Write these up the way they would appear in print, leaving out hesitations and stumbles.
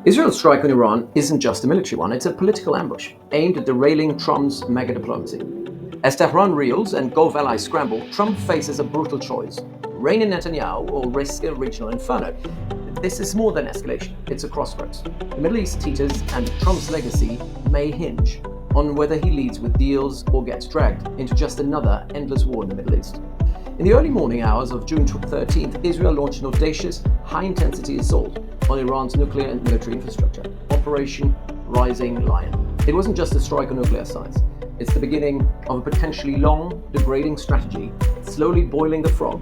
Israel's strike on Iran isn't just a military one, it's a political ambush aimed at derailing Trump's MAGA diplomacy. As Tehran reels and Gulf allies scramble, Trump faces a brutal choice: rein in Netanyahu or risk a regional inferno. This is more than escalation, it's a crossroads. The Middle East teeters, and Trump's legacy may hinge on whether he leads with deals or gets dragged into just another endless war in the Middle East. In the early morning hours of June 13th, Israel launched an audacious, high-intensity assault on Iran's nuclear and military infrastructure, Operation Rising Lion. It wasn't just a strike on nuclear sites. It's the beginning of a potentially long, degrading strategy, slowly boiling the frog.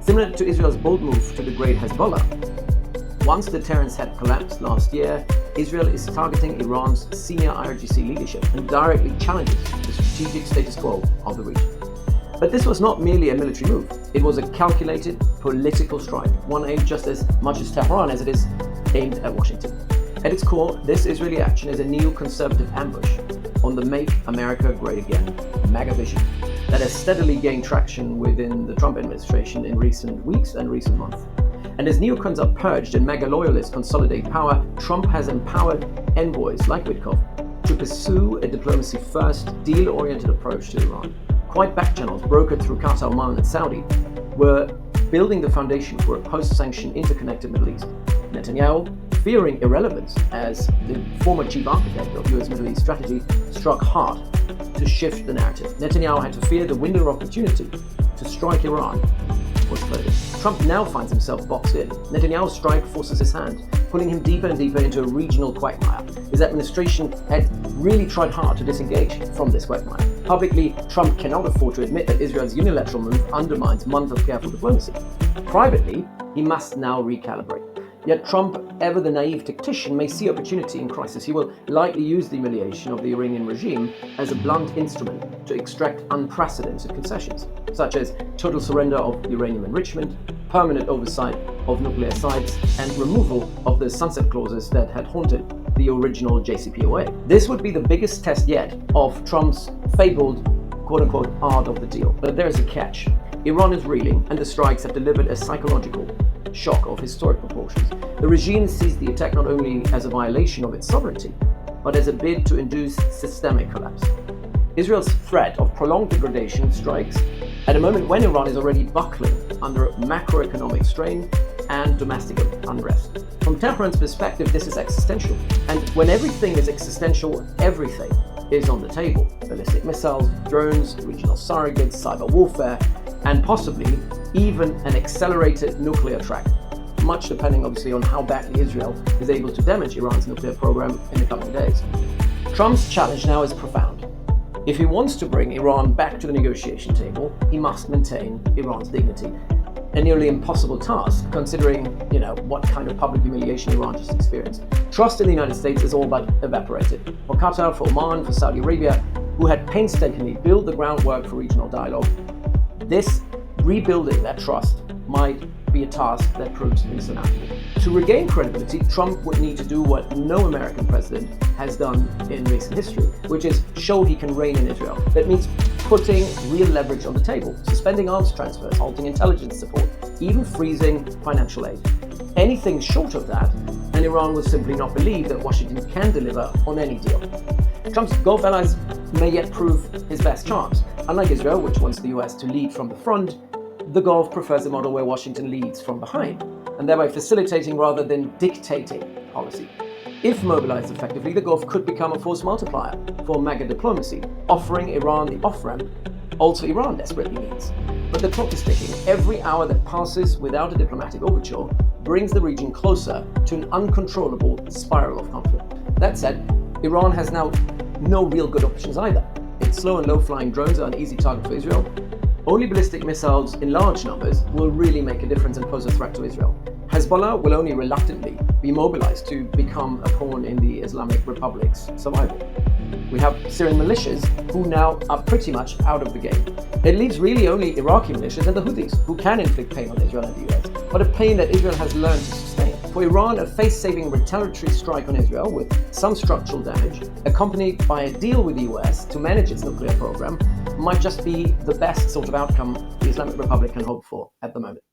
Similar to Israel's bold move to degrade Hezbollah, once the deterrence had collapsed last year, Israel is targeting Iran's senior IRGC leadership and directly challenges the strategic status quo of the region. But this was not merely a military move. It was a calculated political strike, one aimed just as much at Tehran as it is aimed at Washington. At its core, this Israeli action is a neoconservative ambush on the Make America Great Again MAGA vision that has steadily gained traction within the Trump administration in recent weeks and recent months. And as neocons are purged and MAGA loyalists consolidate power, Trump has empowered envoys like Witkoff to pursue a diplomacy-first, deal-oriented approach to Iran. Quiet back channels brokered through Qatar, Oman, and Saudi were building the foundation for a post-sanction interconnected Middle East. Netanyahu, fearing irrelevance as the former chief architect of US Middle East strategy, struck hard to shift the narrative. Netanyahu had to fear the window of opportunity to strike Iran was closed. Trump now finds himself boxed in. Netanyahu's strike forces his hand, pulling him deeper and deeper into a regional quagmire. His administration had really tried hard to disengage from this quagmire. Publicly, Trump cannot afford to admit that Israel's unilateral move undermines months of careful diplomacy. Privately, he must now recalibrate. Yet Trump, ever the naive tactician, may see opportunity in crisis. He will likely use the humiliation of the Iranian regime as a blunt instrument to extract unprecedented concessions, such as total surrender of uranium enrichment, permanent oversight of nuclear sites, and removal of the sunset clauses that had haunted the original JCPOA. This would be the biggest test yet of Trump's fabled quote-unquote art of the deal. But there is a catch. Iran is reeling, and the strikes have delivered a psychological shock of historic proportions. The regime sees the attack not only as a violation of its sovereignty, but as a bid to induce systemic collapse. Israel's threat of prolonged degradation strikes at a moment when Iran is already buckling under macroeconomic strain and domestic unrest. From Tehran's perspective, this is existential. And when everything is existential, everything is on the table. Ballistic missiles, drones, regional surrogates, cyber warfare, and possibly even an accelerated nuclear track, much depending obviously on how badly Israel is able to damage Iran's nuclear program in the coming days. Trump's challenge now is profound. If he wants to bring Iran back to the negotiation table, he must maintain Iran's dignity. A nearly impossible task, considering, what kind of public humiliation Iran just experienced. Trust in the United States is all but evaporated. For Qatar, for Oman, for Saudi Arabia, who had painstakingly built the groundwork for regional dialogue, this rebuilding that trust might be a task that proves insurmountable. To regain credibility, Trump would need to do what no American president has done in recent history, which is show he can rein in Israel. That means putting real leverage on the table, suspending arms transfers, halting intelligence support, even freezing financial aid. Anything short of that, and Iran will simply not believe that Washington can deliver on any deal. Trump's Gulf allies may yet prove his best chance. Unlike Israel, which wants the US to lead from the front, the Gulf prefers a model where Washington leads from behind, and thereby facilitating rather than dictating policy. If mobilized effectively, the Gulf could become a force multiplier for MAGA diplomacy, offering Iran the off-ramp also Iran desperately needs. But the clock is ticking. Every hour that passes without a diplomatic overture brings the region closer to an uncontrollable spiral of conflict. That said, Iran has now no real good options either. Its slow and low-flying drones are an easy target for Israel. Only ballistic missiles in large numbers will really make a difference and pose a threat to Israel. Hezbollah will only reluctantly be mobilized to become a pawn in the Islamic Republic's survival. We have Syrian militias who now are pretty much out of the game. It leaves really only Iraqi militias and the Houthis who can inflict pain on Israel and the US, but a pain that Israel has learned to sustain. For Iran, a face-saving retaliatory strike on Israel with some structural damage, accompanied by a deal with the US to manage its nuclear program, might just be the best sort of outcome the Islamic Republic can hope for at the moment.